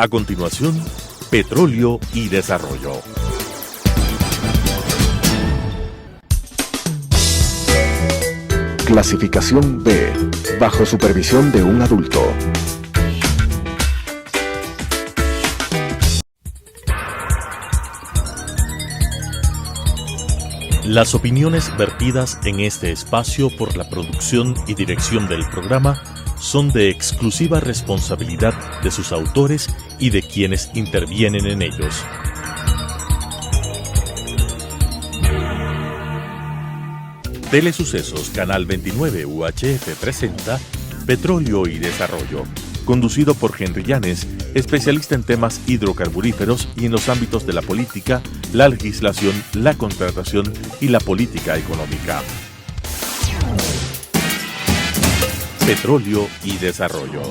A continuación, Petróleo y Desarrollo. Clasificación B, bajo supervisión de un adulto. Las opiniones vertidas en este espacio por la producción y dirección del programa son de exclusiva responsabilidad de sus autores y de quienes intervienen en ellos. Telesucesos Canal 29 UHF presenta Petróleo y Desarrollo, conducido por Henry Llanes, especialista en temas hidrocarburíferos y en los ámbitos de la política, la legislación, la contratación y la política económica. Petróleo y Desarrollo.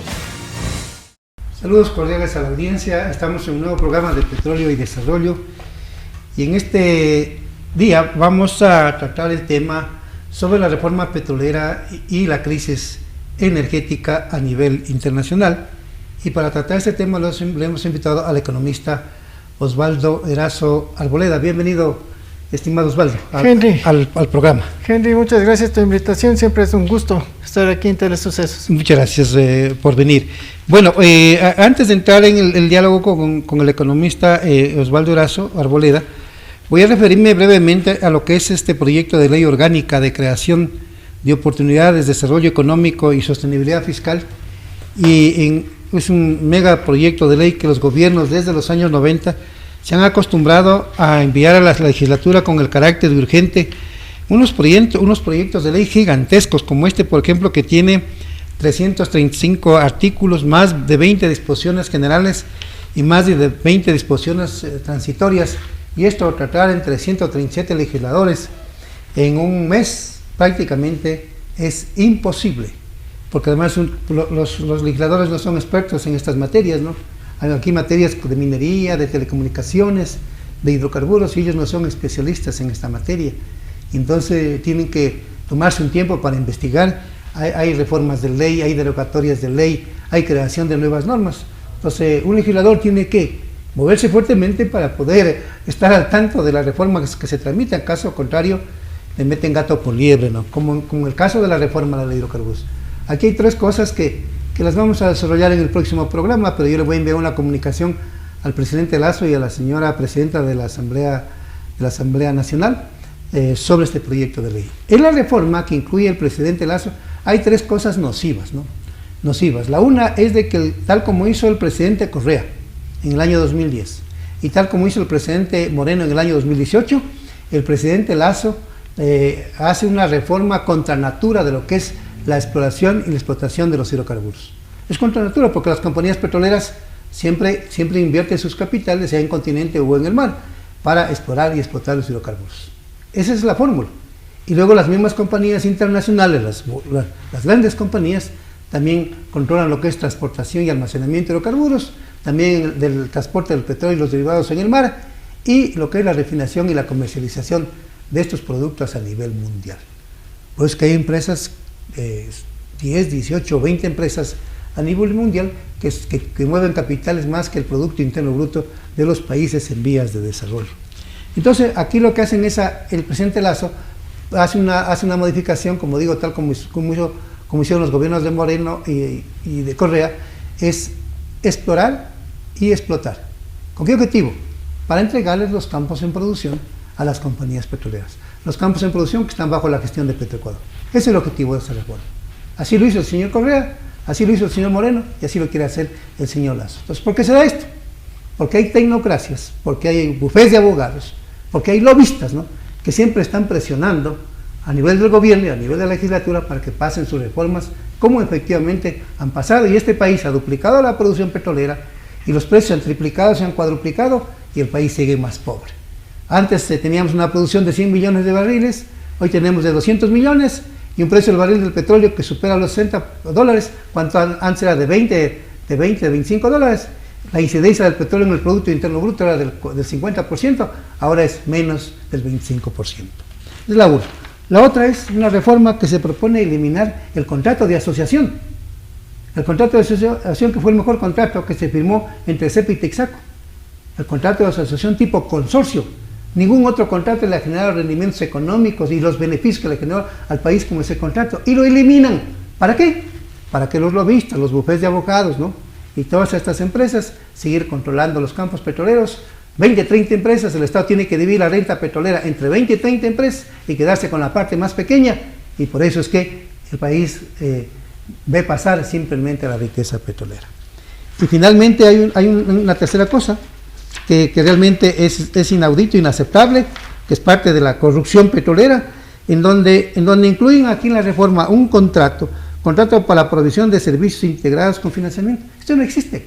Saludos cordiales a la audiencia. Estamos en un nuevo programa de Petróleo y Desarrollo y en este día vamos a tratar el tema sobre la reforma petrolera y la crisis energética a nivel internacional. Y para tratar este tema le hemos invitado al economista Osvaldo Erazo Arboleda. Bienvenido, estimado Osvaldo, al programa. Henry, muchas gracias por tu invitación. Siempre es un gusto estar aquí en Telesucesos. Muchas gracias por venir. Bueno, antes de entrar en el diálogo con el economista Osvaldo Erazo Arboleda, voy a referirme brevemente a lo que es este proyecto de ley orgánica de creación de oportunidades, desarrollo económico y sostenibilidad fiscal. Es un megaproyecto de ley que los gobiernos desde los años 90 se han acostumbrado a enviar a la legislatura con el carácter de urgente unos proyectos de ley gigantescos, como este, por ejemplo, que tiene 335 artículos, más de 20 disposiciones generales y más de 20 disposiciones transitorias, y esto tratar entre 137 legisladores en un mes prácticamente es imposible, porque además los legisladores no son expertos en estas materias, ¿no? Hay aquí materias de minería, de telecomunicaciones, de hidrocarburos, y ellos no son especialistas en esta materia. Entonces tienen que tomarse un tiempo para investigar. Hay reformas de ley, hay derogatorias de ley, hay creación de nuevas normas. Entonces un legislador tiene que moverse fuertemente para poder estar al tanto de las reformas que se tramitan. En caso contrario, le meten gato por liebre, ¿no? Como en el caso de la reforma de la ley de hidrocarburos. Aquí hay tres cosas que las vamos a desarrollar en el próximo programa, pero yo le voy a enviar una comunicación al presidente Lazo y a la señora presidenta de la Asamblea Nacional sobre este proyecto de ley. En la reforma que incluye el presidente Lazo hay tres cosas nocivas, ¿no? Nocivas. La una es de que tal como hizo el presidente Correa en el año 2010 y tal como hizo el presidente Moreno en el año 2018, el presidente Lazo hace una reforma contra natura de lo que es la exploración y la explotación de los hidrocarburos. Es contra natura porque las compañías petroleras siempre invierten sus capitales, sea en continente o en el mar, para explorar y explotar los hidrocarburos. Esa es la fórmula. Y luego las mismas compañías internacionales, las grandes compañías, también controlan lo que es transportación y almacenamiento de hidrocarburos, también del transporte del petróleo y los derivados en el mar, y lo que es la refinación y la comercialización de estos productos a nivel mundial. Pues que hay empresas, 10, 18, 20 empresas a nivel mundial que mueven capitales más que el Producto Interno Bruto de los países en vías de desarrollo. Entonces, aquí lo que hacen es, el presidente Lazo hace una modificación, como digo, tal como hicieron los gobiernos de Moreno y de Correa, es explorar y explotar. ¿Con qué objetivo? Para entregarles los campos en producción a las compañías petroleras. Los campos en producción que están bajo la gestión de Petroecuador. Ese es el objetivo de esta reforma. Así lo hizo el señor Correa, así lo hizo el señor Moreno y así lo quiere hacer el señor Lazo. Entonces, ¿por qué se da esto? Porque hay tecnocracias, porque hay bufetes de abogados, porque hay lobistas, ¿no?, que siempre están presionando a nivel del gobierno y a nivel de la legislatura para que pasen sus reformas como efectivamente han pasado, y este país ha duplicado la producción petrolera y los precios han triplicado, se han cuadruplicado y el país sigue más pobre. Antes teníamos una producción de 100 millones de barriles, hoy tenemos de 200 millones y un precio del barril del petróleo que supera los $60, cuando antes era de 25 dólares. La incidencia del petróleo en el Producto Interno Bruto era del 50%, ahora es menos del 25%. Es la una. La otra es una reforma que se propone eliminar el contrato de asociación. El contrato de asociación que fue el mejor contrato que se firmó entre CEPA y Texaco. El contrato de asociación tipo consorcio. Ningún otro contrato le ha generado rendimientos económicos y los beneficios que le generó al país como ese contrato. Y lo eliminan. ¿Para qué? Para que los lobistas, los bufetes de abogados, ¿no? Y todas estas empresas seguir controlando los campos petroleros. 20, 30 empresas, el Estado tiene que dividir la renta petrolera entre 20 y 30 empresas y quedarse con la parte más pequeña. Y por eso es que el país ve pasar simplemente la riqueza petrolera. Y finalmente hay una tercera cosa que realmente es inaudito, inaceptable, que es parte de la corrupción petrolera, en donde incluyen aquí en la reforma un contrato para la provisión de servicios integrados con financiamiento. Esto no existe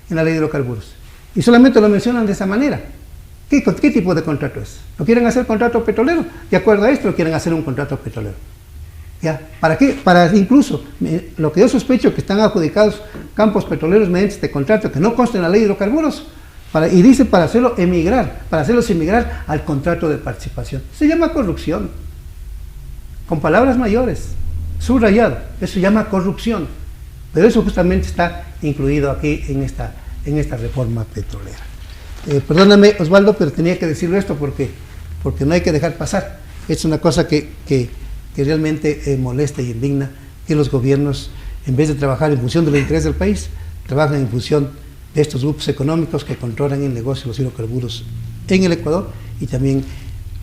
en la ley de hidrocarburos. Y solamente lo mencionan de esa manera. ¿Qué tipo de contrato es? ¿Lo quieren hacer contrato petrolero? De acuerdo a esto, lo quieren hacer un contrato petrolero. ¿Ya? ¿Para qué? Para incluso, lo que yo sospecho que están adjudicados campos petroleros mediante este contrato que no consta en la ley de hidrocarburos, y dice para hacerlos emigrar al contrato de participación. Se llama corrupción. Con palabras mayores, subrayado, eso se llama corrupción. Pero eso justamente está incluido aquí en esta reforma petrolera. Perdóname, Osvaldo, pero tenía que decirlo esto porque no hay que dejar pasar. Es una cosa que realmente molesta y indigna, que los gobiernos, en vez de trabajar en función del interés del país, trabajan en función de estos grupos económicos que controlan el negocio de los hidrocarburos en el Ecuador y también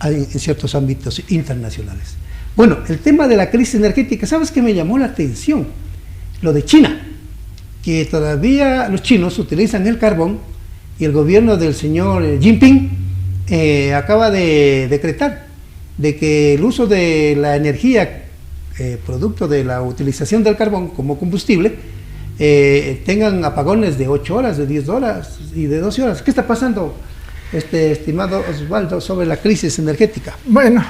en ciertos ámbitos internacionales. Bueno, el tema de la crisis energética, ¿sabes qué me llamó la atención? Lo de China, que todavía los chinos utilizan el carbón y el gobierno del señor Jinping acaba de decretar de que el uso de la energía producto de la utilización del carbón como combustible tengan apagones de 8 horas, de 10 horas y de 12 horas. ¿Qué está pasando, estimado Osvaldo, sobre la crisis energética? Bueno,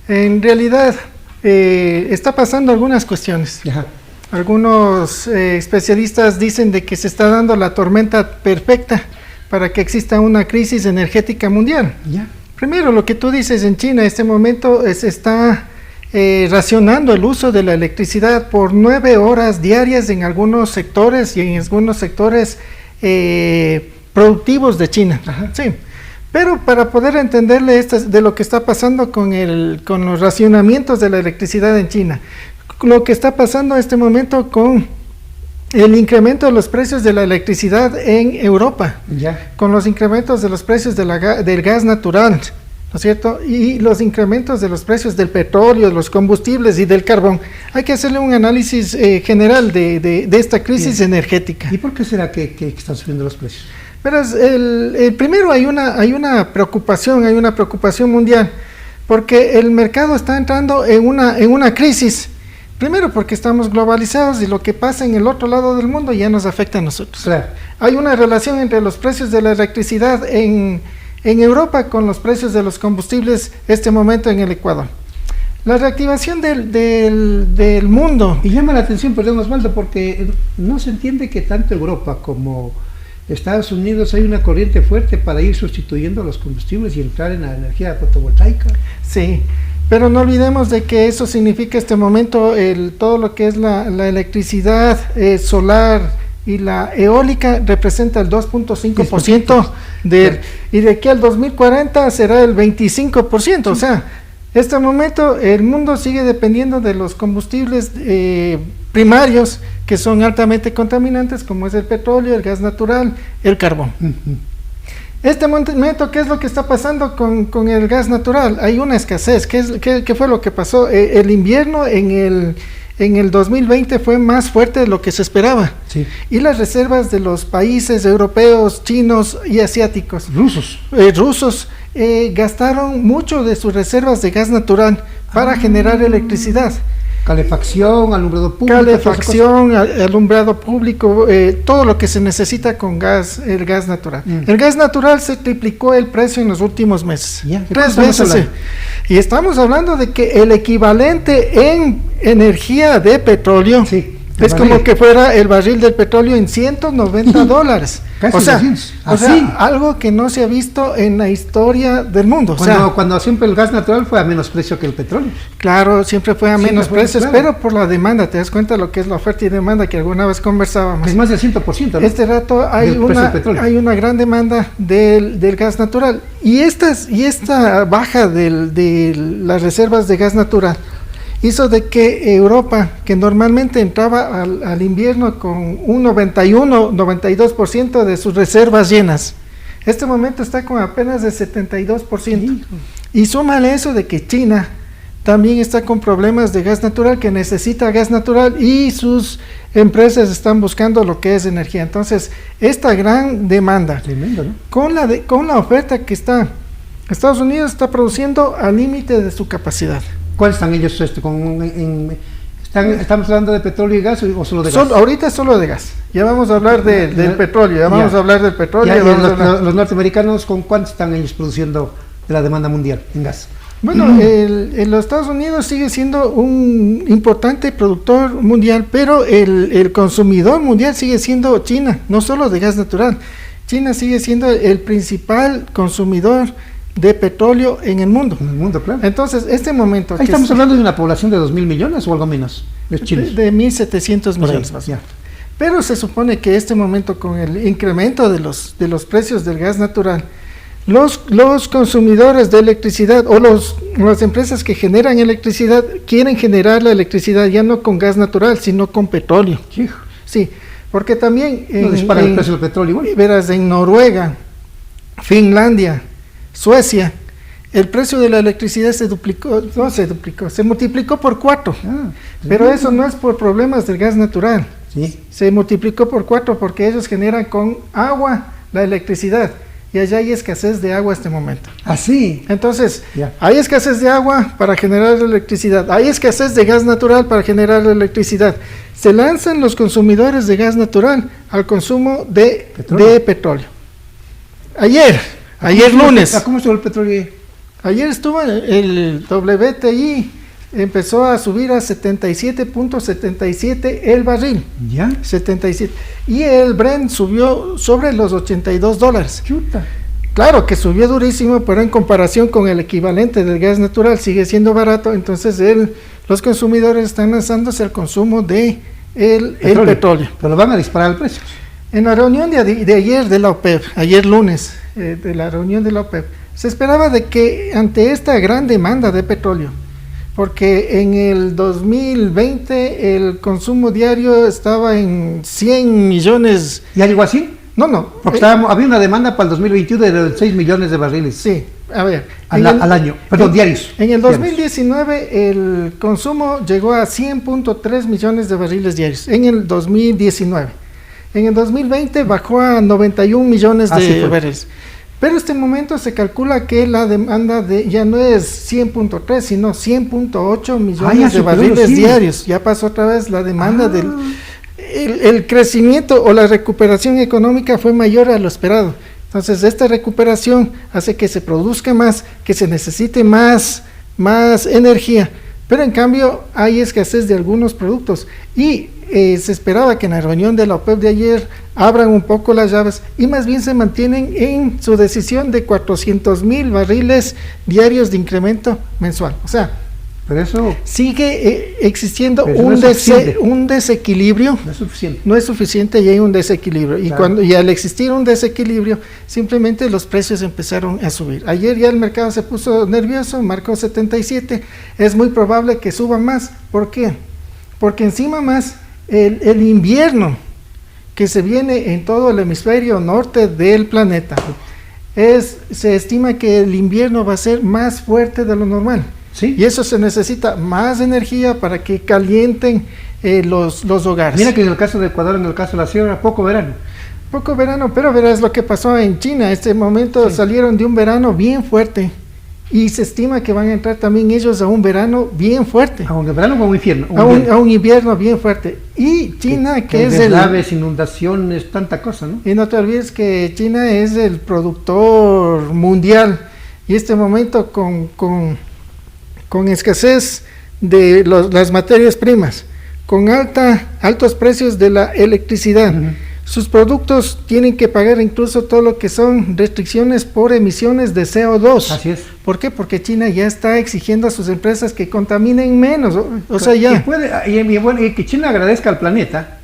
en realidad está pasando algunas cuestiones. Ajá. Algunos especialistas dicen de que se está dando la tormenta perfecta para que exista una crisis energética mundial. Ya. Primero, lo que tú dices, en China en este momento se está racionando el uso de la electricidad por 9 horas diarias en algunos sectores y en algunos sectores productivos de China. Ajá. Sí. Pero para poder entenderle de lo que está pasando con los racionamientos de la electricidad en China, lo que está pasando en este momento con el incremento de los precios de la electricidad en Europa, Ya. con los incrementos de los precios del gas natural, ¿no es cierto? Y los incrementos de los precios del petróleo, de los combustibles y del carbón. Hay que hacerle un análisis general de esta crisis energética. ¿Y por qué será que están subiendo los precios? Verás, primero hay una preocupación mundial, porque el mercado está entrando en una crisis. Primero porque estamos globalizados y lo que pasa en el otro lado del mundo ya nos afecta a nosotros. Claro. Hay una relación entre los precios de la electricidad en Europa con los precios de los combustibles este momento en el Ecuador. La reactivación del mundo. Y llama la atención, perdón Osvaldo, porque no se entiende que tanto Europa como Estados Unidos hay una corriente fuerte para ir sustituyendo los combustibles y entrar en la energía fotovoltaica. Sí, pero no olvidemos de que eso significa este momento todo lo que es la electricidad solar y la eólica representa el 2.5% y de aquí al 2040 será el 25%, o sea, este momento el mundo sigue dependiendo de los combustibles primarios que son altamente contaminantes, como es el petróleo, el gas natural, el carbón. Este momento, ¿qué es lo que está pasando con el gas natural? Hay una escasez. ¿Qué fue lo que pasó? El invierno en el 2020 fue más fuerte de lo que se esperaba. Sí. Y las reservas de los países europeos, chinos y asiáticos, Rusos. gastaron mucho de sus reservas de gas natural para generar electricidad. Calefacción, alumbrado público. Alumbrado público, todo lo que se necesita con el gas natural. El gas natural se triplicó el precio en los últimos meses. Ya, 3 veces. Y estamos hablando de que el equivalente en energía de petróleo Sí. Es como que fuera el barril del petróleo en $190. Casi o sea, 200. o sea, algo que no se ha visto en la historia del mundo. Cuando siempre el gas natural fue a menos precio que el petróleo. Claro, siempre fue a menos precios, claro. pero por la demanda, te das cuenta lo que es la oferta y demanda que alguna vez conversábamos. Es más del 100%, ¿no? Este rato hay una gran demanda del gas natural. Y esta baja de las reservas de gas natural hizo de que Europa, que normalmente entraba al invierno con un 91-92% de sus reservas llenas, este momento está con apenas de 72%. Sí. Y súmale eso de que China también está con problemas de gas natural, que necesita gas natural y sus empresas están buscando lo que es energía. Entonces, esta gran demanda, tremendo, ¿no? con la oferta que está, Estados Unidos está produciendo al límite de su capacidad. ¿Cuáles están ellos? ¿Estamos hablando de petróleo y gas o solo de gas? Ahorita solo de gas. Ya vamos a hablar del petróleo. Los norteamericanos, ¿con cuánto están ellos produciendo de la demanda mundial en gas? Bueno, los Estados Unidos sigue siendo un importante productor mundial, pero el consumidor mundial sigue siendo China, no solo de gas natural. China sigue siendo el principal consumidor de petróleo en el mundo. En el mundo, claro. Entonces, este momento... Ahí estamos hablando de una población de 2.000 millones o algo menos, los chinos. De 1.700 millones más. Pero se supone que este momento, con el incremento de los precios del gas natural, los consumidores de electricidad o las empresas que generan electricidad quieren generar la electricidad ya no con gas natural, sino con petróleo. Hijo. Sí, porque también... No dispara el precio del petróleo igual. Verás, en Noruega, Finlandia, Suecia, el precio de la electricidad se multiplicó por 4. Pero eso no es por problemas del gas natural. Sí. Se multiplicó por 4 porque ellos generan con agua la electricidad. Y allá hay escasez de agua en este momento. ¿Así? Entonces, hay escasez de agua para generar electricidad. Hay escasez de gas natural para generar electricidad. Se lanzan los consumidores de gas natural al consumo de petróleo. Ayer lunes. ¿Cómo estuvo el petróleo? Ayer estuvo el WTI, empezó a subir a 77.77 el barril. ¿Ya? 77. Y el Brent subió sobre los $82. Chuta. Claro que subió durísimo, pero en comparación con el equivalente del gas natural sigue siendo barato. Entonces los consumidores están lanzándose al consumo de el petróleo. Pero van a disparar el precio. En la reunión de ayer de la OPEP, ayer lunes, de la reunión de la OPEP, se esperaba de que ante esta gran demanda de petróleo, porque en el 2020 el consumo diario estaba en 100 millones. ¿Ya llegó así? No. Porque había una demanda para el 2021 de 6 millones de barriles. Sí, a ver. Al año, diarios. En el 2019 el consumo llegó a 100.3 millones de barriles diarios, en el 2019. En el 2020 bajó a 91 millones de barriles. Pero este momento se calcula que la demanda ya no es 100.3, sino 100.8 millones de barriles diarios. Ya pasó otra vez la demanda el crecimiento o la recuperación económica fue mayor a lo esperado. Entonces, esta recuperación hace que se produzca más, que se necesite más energía. Pero en cambio hay escasez de algunos productos y se esperaba que en la reunión de la OPEP de ayer abran un poco las llaves y más bien se mantienen en su decisión de 400,000 barriles diarios de incremento mensual. O sea, pero eso sigue existiendo un desequilibrio. No es suficiente. No es suficiente y hay un desequilibrio. Claro. Y al existir un desequilibrio, simplemente los precios empezaron a subir. Ayer ya el mercado se puso nervioso, marcó 77. Es muy probable que suba más. ¿Por qué? Porque encima más el invierno que se viene en todo el hemisferio norte del planeta, se estima que el invierno va a ser más fuerte de lo normal. ¿Sí? Y eso se necesita más energía para que calienten los hogares. Mira que en el caso de Ecuador, en el caso de la sierra, poco verano, pero verás lo que pasó en China. Este momento salieron de un verano bien fuerte y se estima que van a entrar también ellos a un verano bien fuerte. ¿A un verano o a un infierno? A un invierno bien fuerte. Y China, que es deslaves, inundaciones, tanta cosa, ¿no? Y no te olvides que China es el productor mundial y este momento con escasez de las materias primas, con altos precios de la electricidad. Sus productos tienen que pagar incluso todo lo que son restricciones por emisiones de CO2. Así es. ¿Por qué? Porque China ya está exigiendo a sus empresas que contaminen menos. O sea, ya. Y que China agradezca al planeta,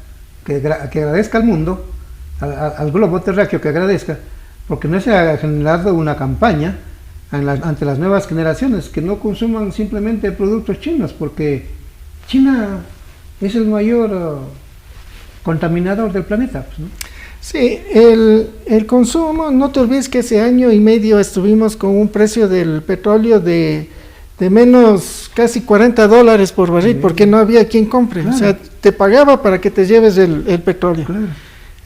que agradezca al mundo, al globo terráqueo, que agradezca, porque no se ha generado una campaña ante las nuevas generaciones que no consuman simplemente productos chinos, porque China es el mayor contaminador del planeta, pues, ¿no? Sí, el consumo, no te olvides que hace año y medio estuvimos con un precio del petróleo de menos casi $40 por barril, porque no había quien compre, claro. O sea, te pagaba para que te lleves el petróleo. Claro.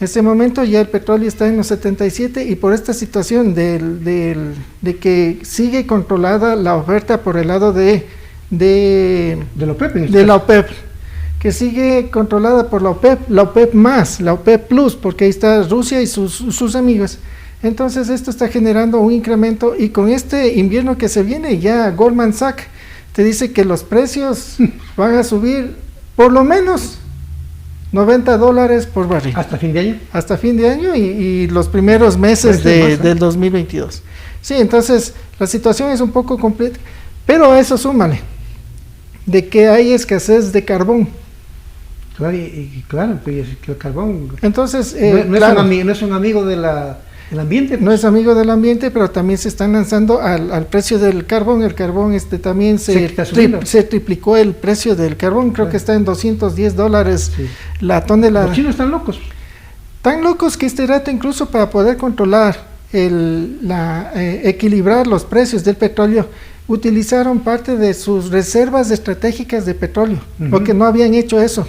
En este momento ya el petróleo está en los 77 y por esta situación de que sigue controlada la oferta por el lado de la OPEP, que sigue controlada por la OPEP más, la OPEP Plus, porque ahí está Rusia y sus amigos. Entonces esto está generando un incremento y con este invierno que se viene ya Goldman Sachs te dice que los precios van a subir por lo menos $90 por barril. ¿Hasta fin de año? Hasta fin de año y los primeros meses del 2022. Sí, entonces la situación es un poco completa, pero a eso súmale de que hay escasez de carbón. Claro, claro, pues el carbón entonces, no es un amigo del ambiente. No es amigo del ambiente, pero también se están lanzando al precio del carbón. El carbón también se triplicó el precio del carbón, creo que está en $210 la tonelada. Los chinos están locos. Tan locos que este rato incluso para poder controlar equilibrar los precios del petróleo, utilizaron parte de sus reservas estratégicas de petróleo, porque no habían hecho eso.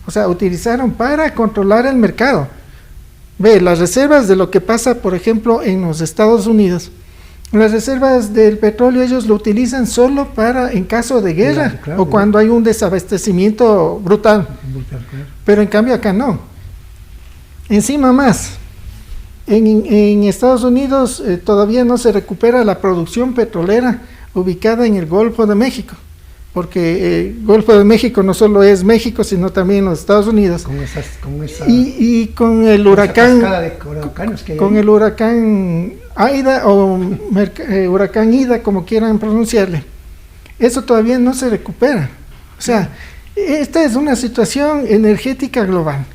O sea, utilizaron para controlar el mercado. Ve, las reservas de lo que pasa, por ejemplo, en los Estados Unidos, las reservas del petróleo ellos lo utilizan solo para en caso de guerra, claro, cuando hay un desabastecimiento brutal. Pero en cambio acá no. Encima más, en Estados Unidos todavía no se recupera la producción petrolera ubicada en el Golfo de México, porque el Golfo de México no solo es México, sino también los Estados Unidos. Y con el huracán, con el huracán Aida o huracán Ida, como quieran pronunciarle, eso todavía no se recupera. O sea, esta es una situación energética global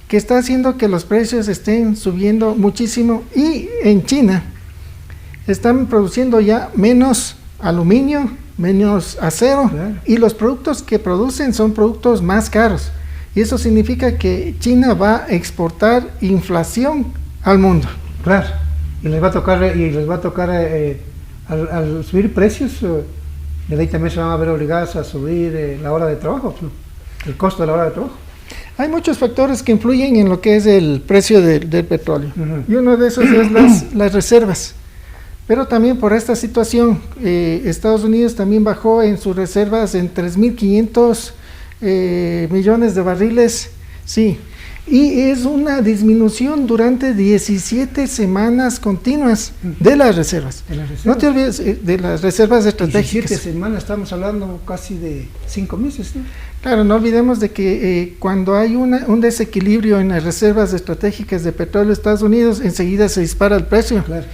que está haciendo que los precios estén subiendo muchísimo, y en China están produciendo ya menos aluminio, menos acero, y los productos que producen son productos más caros, y eso significa que China va a exportar inflación al mundo. Claro, y les va a tocar al subir precios, de ahí también se van a ver obligados a subir la hora de trabajo, ¿no? El costo de la hora de trabajo. Hay muchos factores que influyen en lo que es el precio del petróleo, y uno de esos es las reservas. Pero también por esta situación, Estados Unidos también bajó en sus reservas en 3.500 millones de barriles, sí, y es una disminución durante 17 semanas continuas de las reservas. No te olvides de las reservas estratégicas. 17 semanas, estamos hablando casi de 5 meses, ¿no? Claro, no olvidemos de que cuando hay un desequilibrio en las reservas estratégicas de petróleo de Estados Unidos, enseguida se dispara el precio. Claro.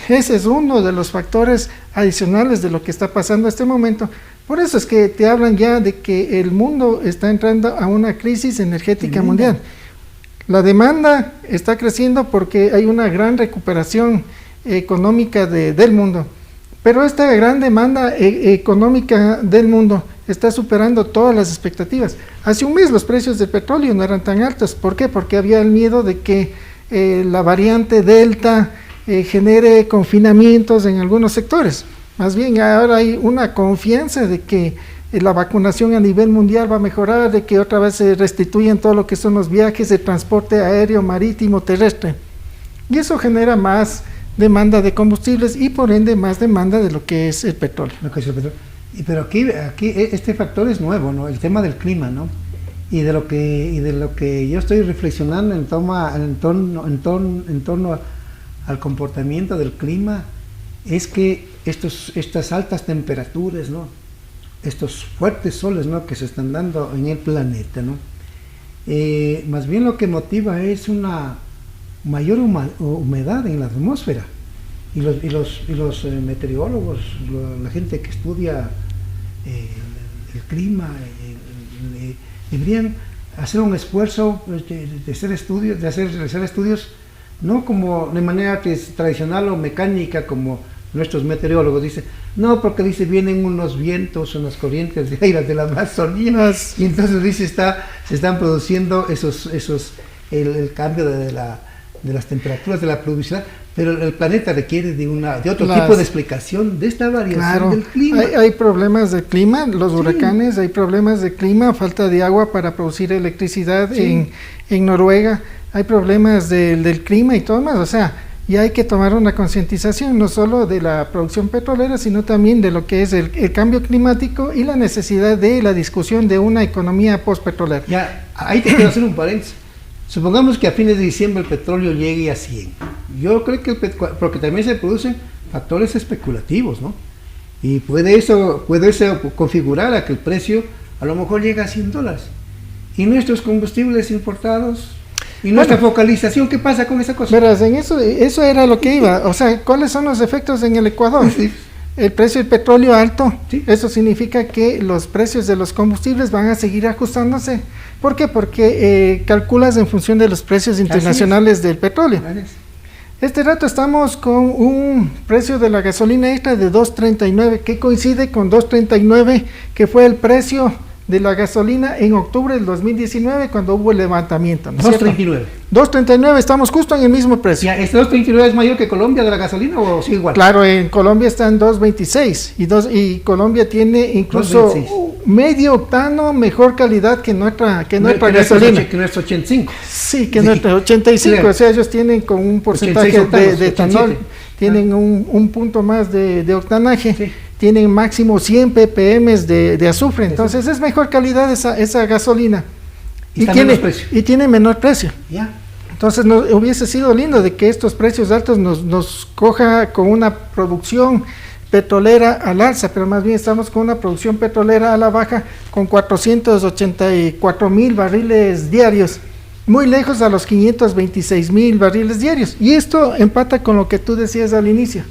Ese es uno de los factores adicionales de lo que está pasando en este momento. Por eso es que te hablan ya de que el mundo está entrando a una crisis energética mundial. La demanda está creciendo porque hay una gran recuperación económica del mundo. Pero esta gran demanda económica del mundo está superando todas las expectativas. Hace un mes los precios del petróleo no eran tan altos. ¿Por qué? Porque había el miedo de que la variante Delta genere confinamientos en algunos sectores. Más bien ahora hay una confianza de que la vacunación a nivel mundial va a mejorar, de que otra vez se restituyen todo lo que son los viajes de transporte aéreo, marítimo, terrestre. Y eso genera más demanda de combustibles y por ende más demanda de lo que es el petróleo. Pero aquí este factor es nuevo, ¿no? El tema del clima, ¿no? Y de lo que yo estoy reflexionando en torno al comportamiento del clima, es que estas altas temperaturas, ¿no? estos fuertes soles, ¿no?, que se están dando en el planeta, ¿no? Más bien lo que motiva es una mayor humedad en la atmósfera, y los meteorólogos, la gente que estudia el clima, deberían hacer un esfuerzo de realizar estudios, no como de manera tradicional o mecánica como nuestros meteorólogos dicen, no, porque dice vienen unos vientos, unas corrientes de aire de la Amazonía, y entonces dice se están produciendo el cambio de las temperaturas, de la pluviosidad, pero el planeta requiere de otro tipo de explicación de esta variación del clima. Hay problemas de clima, los huracanes, hay problemas de clima, falta de agua para producir electricidad en Noruega, hay problemas del clima y todo más, o sea, y hay que tomar una concientización no solo de la producción petrolera, sino también de lo que es el cambio climático y la necesidad de la discusión de una economía postpetrolera. Ya, ahí te quiero hacer un paréntesis. Supongamos que a fines de diciembre el petróleo llegue a 100. Yo creo que porque también se producen factores especulativos, ¿no? Y puede eso configurar a que el precio a lo mejor llegue a $100. Y nuestros combustibles importados y nuestra focalización, ¿qué pasa con esa cosa? Verás, en eso era lo que iba. O sea, ¿cuáles son los efectos en el Ecuador? Sí. El precio del petróleo alto, eso significa que los precios de los combustibles van a seguir ajustándose. ¿Por qué? Porque calculas en función de los precios internacionales del petróleo. Este rato estamos con un precio de la gasolina extra de 2.39, que coincide con 2.39, que fue el precio de la gasolina en octubre del 2019 cuando hubo el levantamiento, ¿no? 2.39. 2.39, estamos justo en el mismo precio. Ya, ¿este 2.39 es mayor que Colombia de la gasolina o sí igual? Claro, en Colombia está en 2.26 y Colombia tiene incluso medio octano mejor calidad que nuestra gasolina. Que nuestro 85. Sí, que nuestro 85, claro. O sea, ellos tienen con un porcentaje de etanol, tienen un punto más de octanaje. Sí. Tienen máximo 100 ppm de azufre, entonces es mejor calidad esa gasolina y tiene menor precio. Ya. Entonces hubiese sido lindo de que estos precios altos nos coja con una producción petrolera al alza, pero más bien estamos con una producción petrolera a la baja con 484,000 barriles diarios, muy lejos a los 526,000 barriles diarios, y esto empata con lo que tú decías al inicio.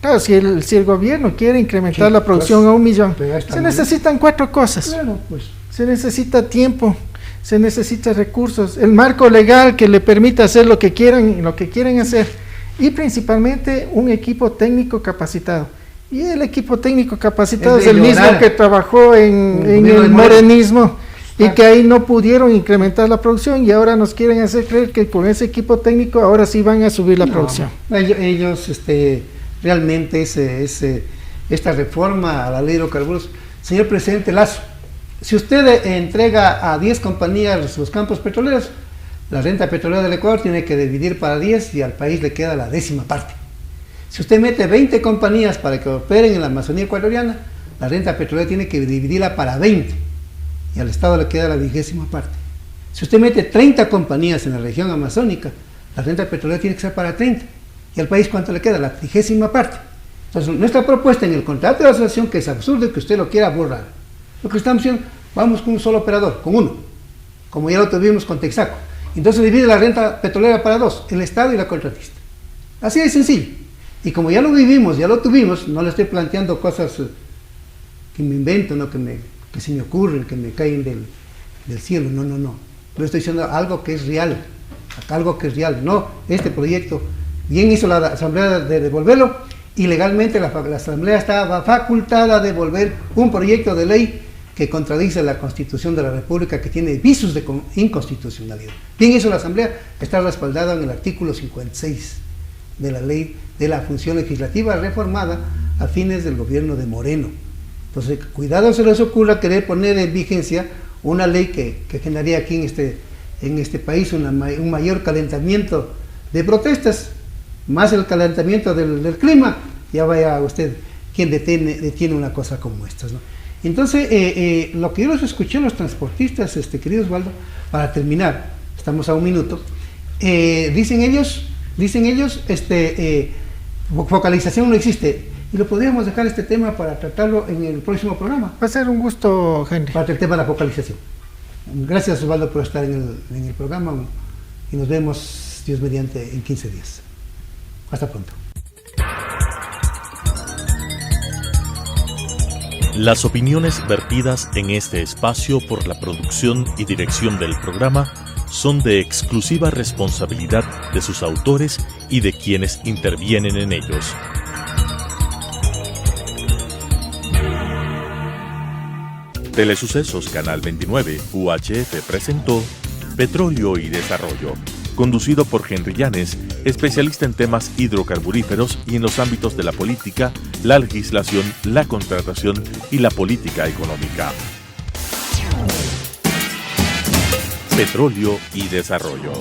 Claro, si el gobierno quiere incrementar la producción a 1 millón, se necesitan 4 cosas. Claro, pues. Se necesita tiempo, se necesita recursos, el marco legal que le permita hacer lo que quieren hacer, y principalmente un equipo técnico capacitado. Y el equipo técnico capacitado es el mismo que trabajó en el morenismo y que ahí no pudieron incrementar la producción, y ahora nos quieren hacer creer que con ese equipo técnico ahora sí van a subir la producción. Ellos realmente esta reforma a la ley de hidrocarburos, señor presidente Lazo, si usted entrega a 10 compañías los campos petroleros, la renta petrolera del Ecuador tiene que dividir para 10 y al país le queda la 10ª parte. Si usted mete 20 compañías para que operen en la Amazonía ecuatoriana, la renta petrolera tiene que dividirla para 20 y al Estado le queda la 20ª parte. Si usted mete 30 compañías en la región amazónica, la renta petrolera tiene que ser para 30. ¿Y al país cuánto le queda? La 30ª parte. Entonces, nuestra propuesta en el contrato de asociación, que es absurdo que usted lo quiera borrar, lo que estamos diciendo, vamos con un solo operador, con uno, como ya lo tuvimos con Texaco. Entonces divide la renta petrolera para 2, el Estado y la contratista. Así de sencillo. Y como ya lo vivimos, ya lo tuvimos, no le estoy planteando cosas que me invento, ¿no? que se me ocurren, que me caen del cielo, no. Yo estoy diciendo algo que es real, no este proyecto. Bien hizo la Asamblea de devolverlo, y legalmente la Asamblea estaba facultada a devolver un proyecto de ley que contradice la Constitución de la República, que tiene visos de inconstitucionalidad. Bien hizo la Asamblea, está respaldada en el artículo 56 de la Ley de la Función Legislativa reformada a fines del gobierno de Moreno. Entonces, cuidado se les ocurra querer poner en vigencia una ley que generaría aquí en este país un mayor calentamiento de protestas, más el calentamiento del clima. Ya vaya usted quién detiene una cosa como esta, ¿no? Entonces, lo que yo los escuché a los transportistas, querido Osvaldo, para terminar, estamos a 1 minuto, dicen ellos, focalización no existe. y lo podríamos dejar este tema para tratarlo en el próximo programa, Va a ser un gusto, Henry. para el tema de la focalización. Gracias, Osvaldo, por estar en el programa y nos vemos, Dios mediante, en 15 días. Hasta pronto. Las opiniones vertidas en este espacio por la producción y dirección del programa son de exclusiva responsabilidad de sus autores y de quienes intervienen en ellos. Telesucesos Canal 29 UHF presentó Petróleo y Desarrollo, conducido por Henry Llanes, especialista en temas hidrocarburíferos y en los ámbitos de la política, la legislación, la contratación y la política económica. Petróleo y Desarrollo.